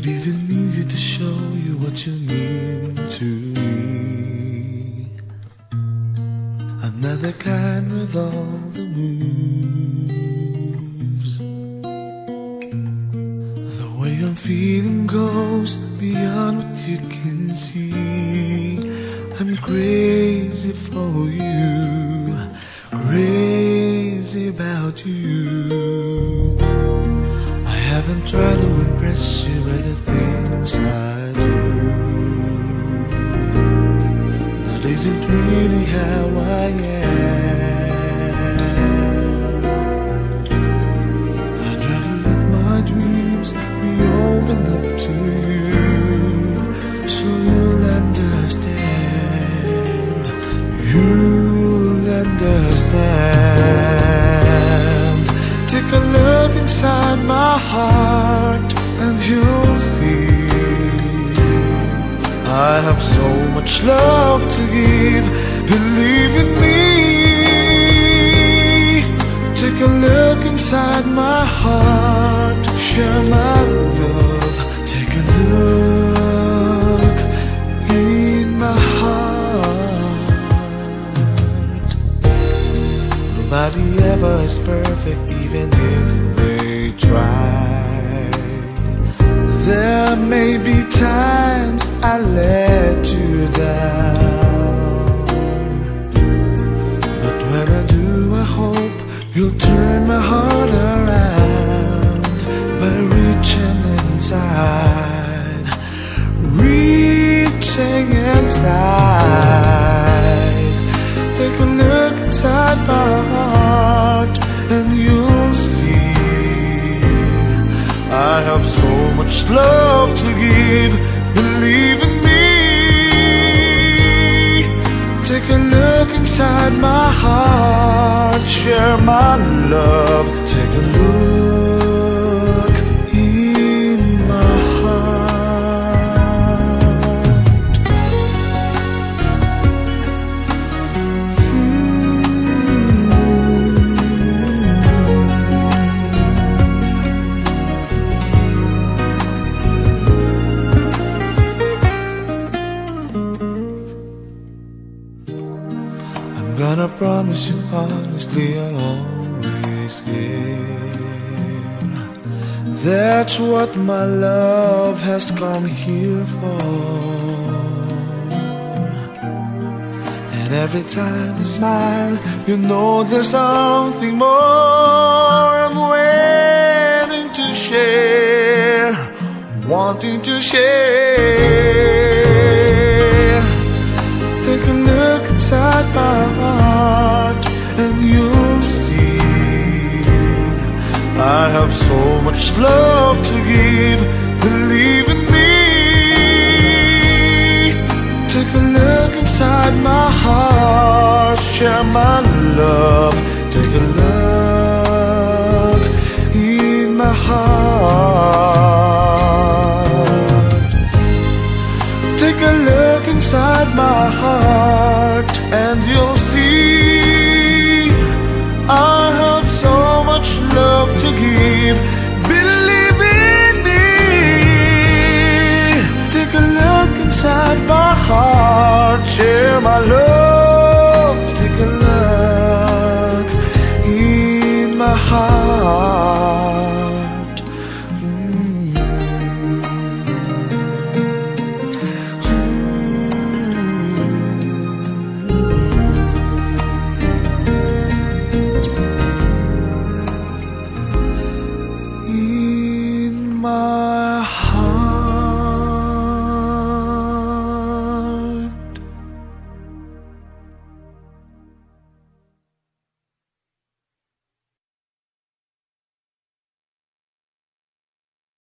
Didn't need it to show you what you mean to me. I'm not the kind with all the moves. The way I'm feeling goes beyond what you can see. I'm crazy for you, crazy about you. I haven't tried to impress you by the things I do. That isn't really how I am. I'd rather let my dreams be open up to you, so you'll understand. You'll understand. Take a look inside my heart and you'll see I have so much love to give. Believe in me. Take a look inside my heart. Share my love. Take a look in my heart. Nobody ever is perfect, even if they try. There may be times I let you down, but when I do, I hope you'll turn my heart around by reaching inside, reaching inside. Take a look inside my heart and you'll see I have so much love to give. Believe in me. Take a look inside my heart. Share my love. Take a look in my heart. I'm gonna promise you honestly I'll always give. That's what my love has come here for. And every time you smile, you know there's something more. I'm waiting to share, wanting to share. Take a look inside my heart and you'll see I have so much love to give. Believe in me. Take a look inside my heart. Share my love. Take a look in my heart. Take a look inside my heart and you'll see I have so much love to give. Believe in me. Take a look inside my heart. Share my love.